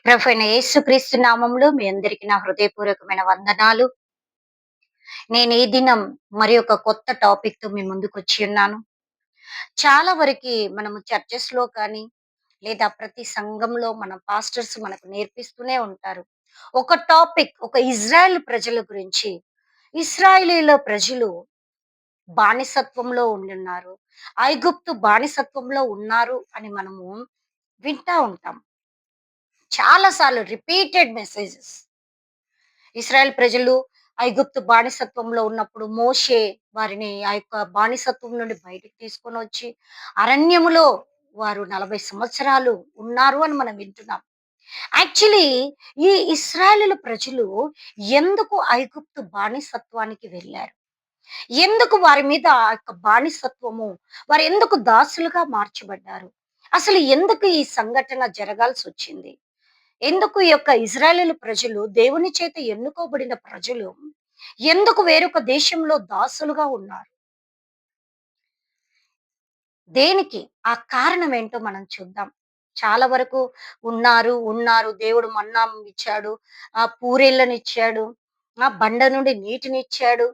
ప్రభువైన యేసుక్రీస్తు నామములో మీ అందరికి నా హృదయపూర్వకమైన వందనాలు. నేను ఈ దినం మరి ఒక కొత్త టాపిక్‌తో మీ ముందుకొచ్చి ఉన్నాను. చాలా వరకి మనము చర్చెస్‌లో కానీ, లేదా ప్రతి సంఘంలో మన పాస్టర్స్ మనకు నేర్పిస్తూనే ఉంటారు. ఒక టాపిక్ ఒక ఇజ్రాయెల్ ప్రజల గురించి. ఇశ్రాయేలీయుల ప్రజలు బానిసత్వంలో ఉండున్నారు. ఐగుప్తు బానిసత్వంలో ఉన్నారు అని మనము వింటా ఉంటాం. చాలా సార్లు రిపీటెడ్ మెసేజెస్. ఇశ్రాయేల్ ప్రజలు ఐగుప్తు బానిసత్వంలో ఉన్నప్పుడు మోషే వారిని ఆ యొక్క బానిసత్వం నుండి బయటికి తీసుకొనొచ్చి అరణ్యములో వారు 40 సంవత్సరాలు ఉన్నారు అని మనం వింటున్నాం. యాక్చువల్లీ ఈ ఇశ్రాయేలీయుల ప్రజలు ఎందుకు ఐగుప్తు బానిసత్వానికి వెళ్లారు? ఎందుకు వారి మీద ఆ యొక్క బానిసత్వము వారెందుకు దాసులుగా మార్చబడ్డారు? అసలు ఎందుకు ఈ సంఘటన జరగాల్సొచ్చింది? ఎందుకు ఈ యొక్క ఇజ్రాయేలీయుల ప్రజలు దేవుని చేత ఎన్నుకోబడిన ప్రజలు ఎందుకు వేరొక దేశంలో దాసులుగా ఉన్నారు? దేనికి? ఆ కారణం ఏంటో మనం చూద్దాం. చాలా వరకు ఉన్నారు. దేవుడు మన్నా ఇచ్చాడు. పూరేళ్ళనిచ్చాడు. బండ నుండి నీటినిచ్చాడు.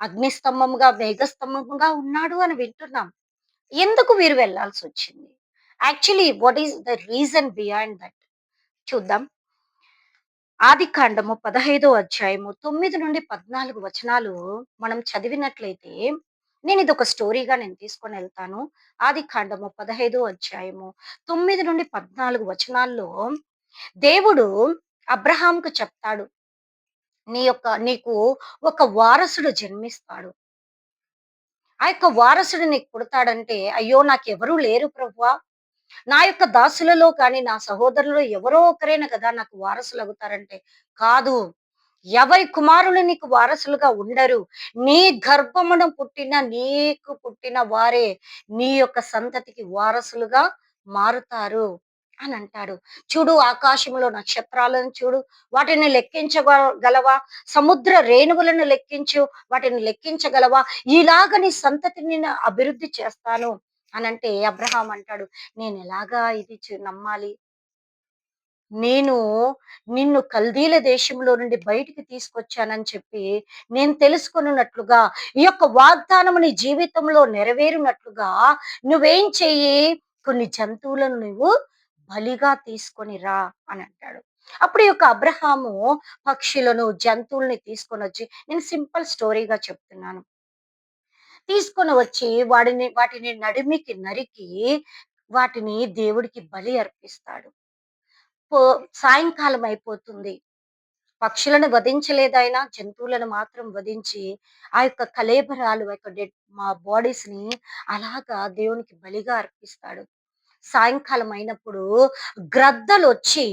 అగ్నిస్తంభంగా, మేఘస్తంభంగా ఉన్నాడు అని వింటున్నాం. ఎందుకు వీరు వెళ్ళాల్సొచ్చింది? Actually what is the reason behind that? చూద్దాం. ఆదికాండము 15 అధ్యాయము 9-14 వచనాలు మనం చదివినట్లయితే, నేనిదొక స్టోరీగా తీసుకొనెళ్తాను. ఆదికాండము 15 అధ్యాయము 9-14 వచనాల్లో దేవుడు అబ్రహాముకు చెప్తాడు, నీకు ఒక వారసుడు జన్మిస్తాడు. ఆ యొక్క వారసుడు నీకు పుడతాడంటే, అయ్యో! నాకెవరూ లేరు ప్రభువా! నా యొక్క దాసులలో కానీ, నా సహోదరులలో ఎవరో ఒకరైనా కదా నాకు వారసులవుతారంటే, కాదు. ఎవరి కుమారులు నీకు వారసులుగా ఉండరు. నీ గర్భమున పుట్టిన నీకు పుట్టిన వారే నీ యొక్క సంతతికి వారసులుగా మారుతారు అని అంటాడు. చూడు ఆకాశంలో నక్షత్రాలను చూడు. వాటిని గలవా? సముద్ర రేణువులను లెక్కించు. వాటిని లెక్కించగలవా? ఇలాగ నీ సంతతిని నేను అభివృద్ధి చేస్తాను అనంటే అబ్రహాం అంటాడు, నేనెలాగా ఇది నమ్మాలి? నేను నిన్ను కల్దీల దేశంలో నుండి బయటికి తీసుకొచ్చానని చెప్పి నేను తెలుసుకొనున్నట్లుగా, ఈ యొక్క వాగ్దానము నీ జీవితంలో నెరవేరునట్లుగా నువ్వేం చెయ్యి? కొన్ని జంతువులను నువ్వు బలిగా తీసుకొని రా అని అంటాడు. అప్పుడు ఈ యొక్క అబ్రహాము పక్షులను, జంతువుల్ని తీసుకొనొచ్చి, నేను సింపుల్ స్టోరీగా చెప్తున్నాను. తీసుకొని వచ్చి వాటిని నడిమికి నరికి వాటిని దేవుడికి బలి అర్పిస్తాడు. పో సాయంకాలం అయిపోతుంది. పక్షులను వధించలేదాయన, జంతువులను మాత్రం వధించి, ఆ యొక్క కళేబరాలు ఆ యొక్క బాడీస్‌ని అలాగా దేవునికి బలిగా అర్పిస్తాడు. సాయంకాలం అయినప్పుడు గ్రద్దలొచ్చి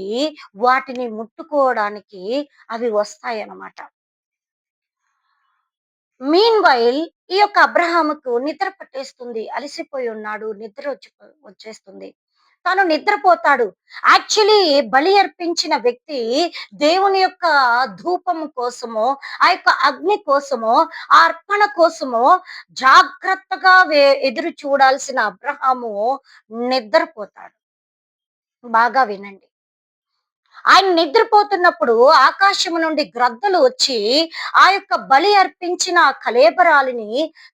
వాటిని ముట్టుకోవడానికి అవి వస్తాయన్నమాట. మీన్‌వైల్ ఈ యొక్క అబ్రహాముకు నిద్ర పట్టేస్తుంది. అలసిపోయి ఉన్నాడు. వచ్చేస్తుంది. తను నిద్రపోతాడు. యాక్చువల్లీ బలి అర్పించిన వ్యక్తి దేవుని యొక్క ధూపము కోసమో, ఆ యొక్క అగ్ని కోసమో, ఆ అర్పణ కోసమో జాగ్రత్తగా ఎదురు చూడాల్సిన అబ్రహాము నిద్రపోతాడు. బాగా వినండి. ఆయన నిద్రపోతున్నప్పుడు ఆకాశము నుండి గ్రద్దలు వచ్చి ఆ యొక్క బలి అర్పించిన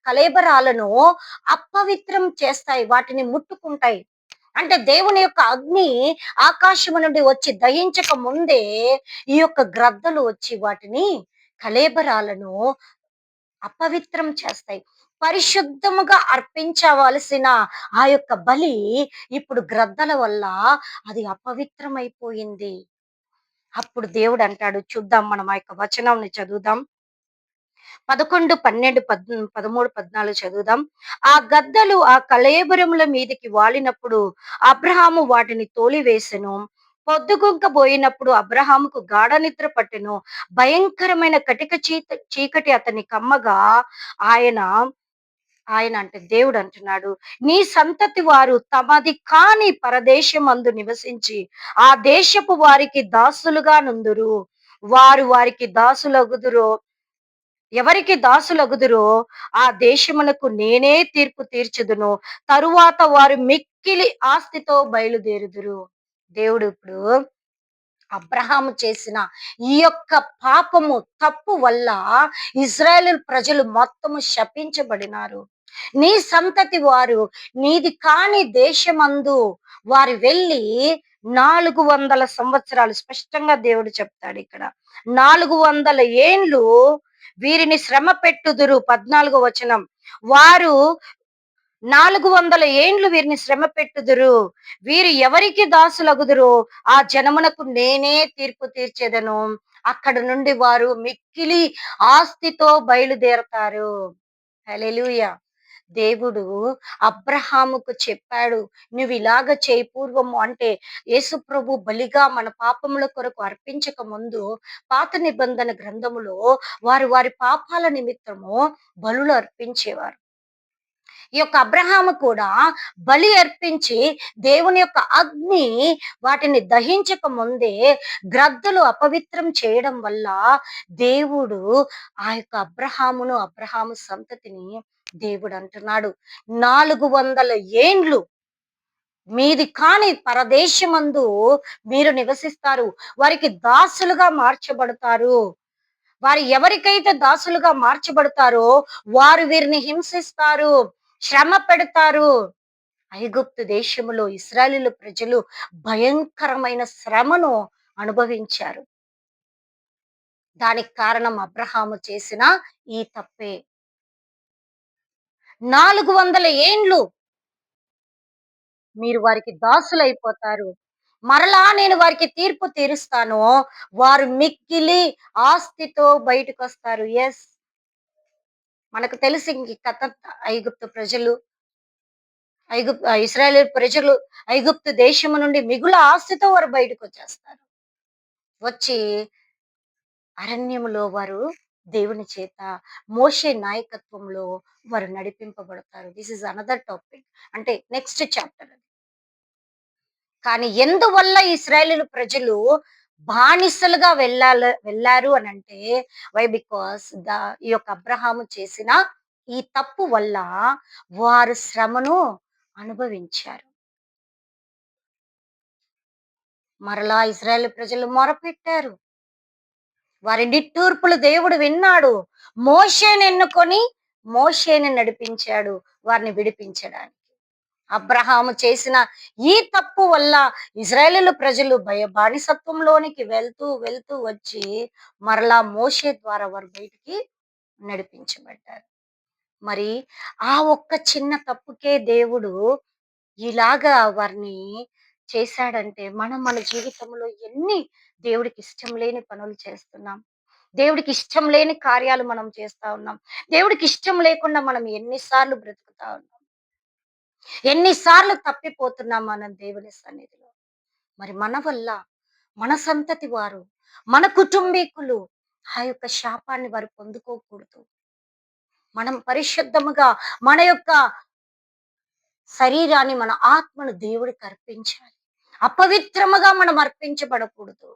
కళేబరాలను అపవిత్రం చేస్తాయి. వాటిని ముట్టుకుంటాయి. అంటే దేవుని యొక్క అగ్ని ఆకాశము నుండి వచ్చి దహించక ముందే ఈ యొక్క గ్రద్దలు వచ్చి వాటిని కళేబరాలను అపవిత్రం చేస్తాయి. పరిశుద్ధముగా అర్పించవలసిన ఆ యొక్క బలి ఇప్పుడు గ్రద్దల వల్ల అది అపవిత్రమైపోయింది. అప్పుడు దేవుడు అంటాడు, చూద్దాం మనం ఆ యొక్క వచనంని చదువుదాం. 11, 12, 13, 14 చదువుదాం. ఆ గద్దలు ఆ కళేబరముల మీదకి వాలినప్పుడు అబ్రహాము వాటిని తోలివేసెను. పొద్దుగుంకబోయినప్పుడు అబ్రహాముకు గాఢ నిద్ర పట్టెను. భయంకరమైన కటిక చీకటి అతన్ని కమ్మగా ఆయన ఆయన అంటే దేవుడు అంటున్నాడు, నీ సంతతి వారు తమది కాని పరదేశమందు నివసించి ఆ దేశపు వారికి దాసులుగా నుందురు. వారు వారికి దాసులగుదురో ఎవరికి దాసులగుదురో ఆ దేశమునకు నేనే తీర్పు తీర్చుదును. తరువాత వారు మిక్కిలి ఆస్తితో బయలుదేరుదురు. దేవుడు ఇప్పుడు అబ్రహాము చేసిన ఈ యొక్క పాపము, తప్పు వల్ల ఇజ్రాయేలు ప్రజలు మొత్తము శపించబడినారు. నీ సంతతి వారు నీది కాని దేశమందు వారు వెళ్ళి 400 సంవత్సరాలు, స్పష్టంగా దేవుడు చెప్తాడు ఇక్కడ. 400 ఏండ్లు వీరిని శ్రమ పెట్టుదురు. 14 వచనం. వారు 400 ఏండ్లు వీరిని శ్రమ పెట్టుదురు. వీరు ఎవరికి దాసులగుదురో ఆ జనమునకు నేనే తీర్పు తీర్చెదను. అక్కడ నుండి వారు మిక్కిలి ఆస్తితో బయలుదేరతారు. హల్లెలూయా! దేవుడు అబ్రహాముకు చెప్పాడు, నువ్వు ఇలాగ చేయి. పూర్వము అంటే యేసుప్రభు బలిగా మన పాపముల కొరకు అర్పించక ముందు పాత నిబంధన గ్రంథములో వారు వారి పాపాల నిమిత్తము బలులు అర్పించేవారు. ఈ యొక్క అబ్రహాము కూడా బలి అర్పించి దేవుని యొక్క అగ్ని వాటిని దహించక ముందే గ్రద్దలు అపవిత్రం చేయడం వల్ల దేవుడు ఆ యొక్క అబ్రహాము సంతతిని దేవుడు అంటున్నాడు, 400 ఏండ్లు మీది కాని పరదేశమందు మీరు నివసిస్తారు. వారికి దాసులుగా మార్చబడతారు. వారు ఎవరికైతే దాసులుగా మార్చబడతారో వారు వీరిని హింసిస్తారు, శ్రమ పెడతారు. ఐగుప్తు దేశములో ఇశ్రాయేలు ప్రజలు భయంకరమైన శ్రమను అనుభవించారు. దానికి కారణం అబ్రహాము చేసిన ఈ తప్పే. 400 ఏండ్లు మీరు వారికి దాసులైపోతారు. మరలా నేను వారికి తీర్పు తీరుస్తాను. వారు మిక్కిలి ఆస్తితో బయటకొస్తారు. యెస్. మనకు తెలుసు ఇంక ఈ కథ. ఐగుప్తు ప్రజలు, ఇశ్రాయేలు ప్రజలు ఐగుప్తు దేశము నుండి మిగుల ఆస్తితో వారు బయటకొచ్చేస్తారు. వచ్చి అరణ్యములో వారు దేవుని చేత మోషే నాయకత్వంలో వారు నడిపింపబడతారు. This is another topic. అంటే నెక్స్ట్ చాప్టర్. కానీ ఎందువల్ల ఇశ్రాయేలు ప్రజలు బానిసలుగా వెళ్ళారు అని అంటే, వై బికాస్ ఈ యొక్క అబ్రహాము చేసిన ఈ తప్పు వల్ల వారు శ్రమను అనుభవించారు. మరలా ఇశ్రాయేలు ప్రజలు మొరపెట్టారు. వారి నిట్టూర్పులు దేవుడు విన్నాడు. మోషేని ఎన్నుకొని మోషేని నడిపించాడు వారిని విడిపించడానికి. అబ్రహాము చేసిన ఈ తప్పు వల్ల ఇశ్రాయేలు ప్రజలు బానిసత్వంలోనికి వెళ్తూ వెళ్తూ వచ్చి మరలా మోషే ద్వారా వారు బయటికి నడిపించబడ్డారు. మరి ఆ ఒక్క చిన్న తప్పుకే దేవుడు ఇలాగా వారిని చేశాడంటే, మనం మన జీవితంలో ఎన్ని దేవుడికి ఇష్టం లేని పనులు చేస్తున్నాం. దేవుడికి ఇష్టం లేని కార్యాలు మనం చేస్తా ఉన్నాం. దేవుడికి ఇష్టం లేకుండా మనం ఎన్నిసార్లు బ్రతుకుతా ఉన్నాం. ఎన్నిసార్లు తప్పిపోతున్నాం మనం దేవుని సన్నిధిలో. మరి మన వల్ల మన సంతతి వారు, మన కుటుంబీకులు ఆ యొక్క శాపాన్ని వారు పొందుకోకూడదు. మనం పరిశుద్ధముగా మన యొక్క శరీరాన్ని, మన ఆత్మను దేవుడికి అర్పించాలి. అపవిత్రముగా మనం అర్పించబడకూడదు.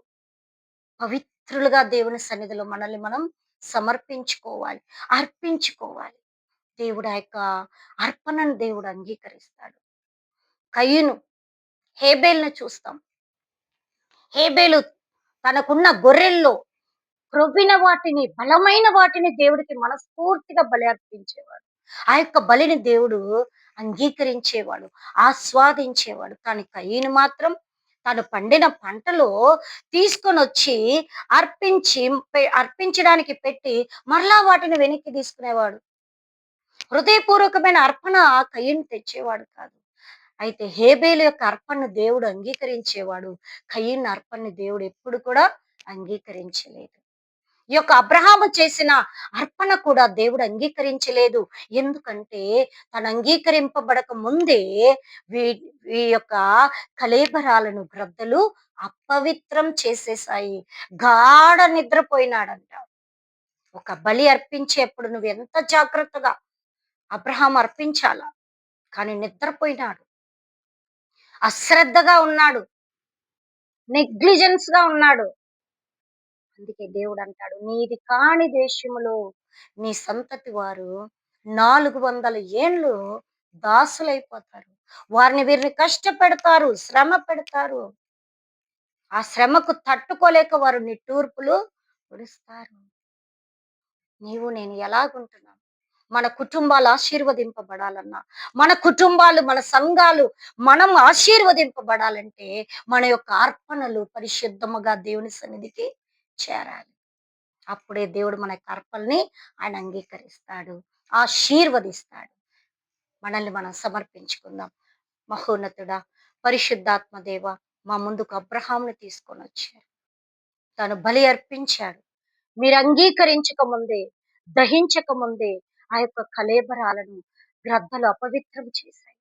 పవిత్రులుగా దేవుని సన్నిధిలో మనల్ని మనం సమర్పించుకోవాలి, అర్పించుకోవాలి. దేవుడు ఆ యొక్క అర్పణను దేవుడు అంగీకరిస్తాడు. కయ్యూను, హేబేలును చూస్తాం. హేబేలు తనకున్న గొర్రెల్లో క్రొవ్విన వాటిని, బలమైన వాటిని దేవుడికి మనస్ఫూర్తిగా బలి అర్పించేవాడు. ఆ యొక్క బలిని దేవుడు అంగీకరించేవాడు, ఆస్వాదించేవాడు. కానీ కయీను మాత్రం తను పండిన పంటలో తీసుకొనొచ్చి అర్పించడానికి పెట్టి మరలా వాటిని వెనక్కి తీసుకునేవాడు. హృదయపూర్వకమైన అర్పణ కయీను తెచ్చేవాడు కాదు. అయితే హేబేలు యొక్క అర్పణను దేవుడు అంగీకరించేవాడు. కయీను అర్పణని దేవుడు ఎప్పుడు కూడా అంగీకరించలేదు. ఈ యొక్క అబ్రహాము చేసిన అర్పణ కూడా దేవుడు అంగీకరించలేదు. ఎందుకంటే తను అంగీకరింపబడక ముందే వీ ఈ యొక్క కళేబరాలను గ్రద్దలు అపవిత్రం చేసేసాయి. గాఢ నిద్రపోయినాడంట. ఒక బలి అర్పించేప్పుడు నువ్వు ఎంత జాగ్రత్తగా అబ్రహాం అర్పించాలా, కానీ నిద్రపోయినాడు, అశ్రద్ధగా ఉన్నాడు, నెగ్లిజెన్స్ గా ఉన్నాడు. అందుకే దేవుడు అంటాడు, నీది కాని దేశములో నీ సంతతి వారు 400 ఏండ్లు దాసులైపోతారు. వారిని వీరిని కష్టపెడతారు, శ్రమ పెడతారు. ఆ శ్రమకు తట్టుకోలేక వారు నిట్టూర్పులు విడుస్తారు. నీవు నేను ఎలాగుంటున్నాం? మన కుటుంబాలు ఆశీర్వదింపబడాలన్నా, మన కుటుంబాలు, మన సంఘాలు మనం ఆశీర్వదింపబడాలంటే, మన యొక్క అర్పణలు పరిశుద్ధముగా దేవుని సన్నిధికి చేరాలి. అప్పుడే దేవుడు మన యొక్క అర్పణని ఆయన అంగీకరిస్తాడు, ఆశీర్వదిస్తాడు. మనల్ని మనం సమర్పించుకుందాం. మహోన్నతుడా, పరిశుద్ధాత్మ దేవ, మా ముందుకు అబ్రహామును తీసుకొనొచ్చారు. తను బలి అర్పించాడు. మీరు అంగీకరించక ముందే, దహించక ముందే ఆ యొక్క కళేబరాలను గ్రద్దలు అపవిత్రం చేశాయి.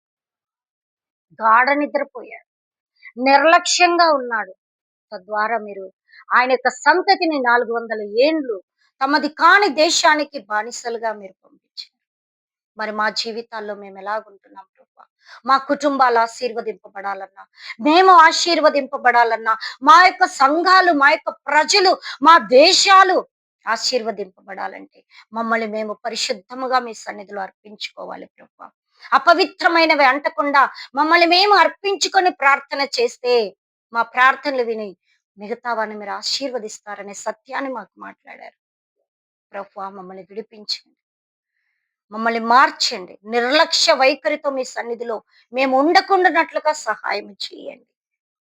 గాఢ నిద్రపోయాడు. నిర్లక్ష్యంగా ఉన్నాడు. తద్వారా మీరు ఆయన యొక్క సంతతిని 400 ఏండ్లు తమది కాని దేశానికి బానిసలుగా మీరు పంపించారు. మరి మా జీవితాల్లో మేము ఎలాగుంటున్నాం ప్రభువా? మా కుటుంబాలు ఆశీర్వదింపబడాలన్నా, మేము ఆశీర్వదింపబడాలన్నా, మా యొక్క సంఘాలు, మా యొక్క ప్రజలు, మా దేశాలు ఆశీర్వదింపబడాలంటే మమ్మల్ని మేము పరిశుద్ధముగా మీ సన్నిధిలో అర్పించుకోవాలి ప్రభువా. అపవిత్రమైనవి అంటకుండా మమ్మల్ని మేము అర్పించుకొని ప్రార్థన చేస్తే మా ప్రార్థనలు విని మిగతావాన్ని మీరు ఆశీర్వదిస్తారనే సత్యాన్ని మాకు మాట్లాడారు. ప్రభువా, మమ్మల్ని విడిపించండి, మమ్మల్ని మార్చండి. నిర్లక్ష్య వైఖరితో మీ సన్నిధిలో మేము ఉండకుండానట్లుగా సహాయం చేయండి.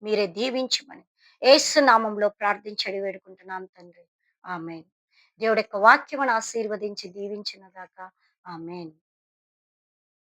మీరే దీవించమని యేసు నామంలో ప్రార్థించడి వేడుకుంటున్నాను తండ్రి. ఆమేన్. దేవుడి యొక్క వాక్యమును ఆశీర్వదించి దీవించిన గాక. ఆమేన్.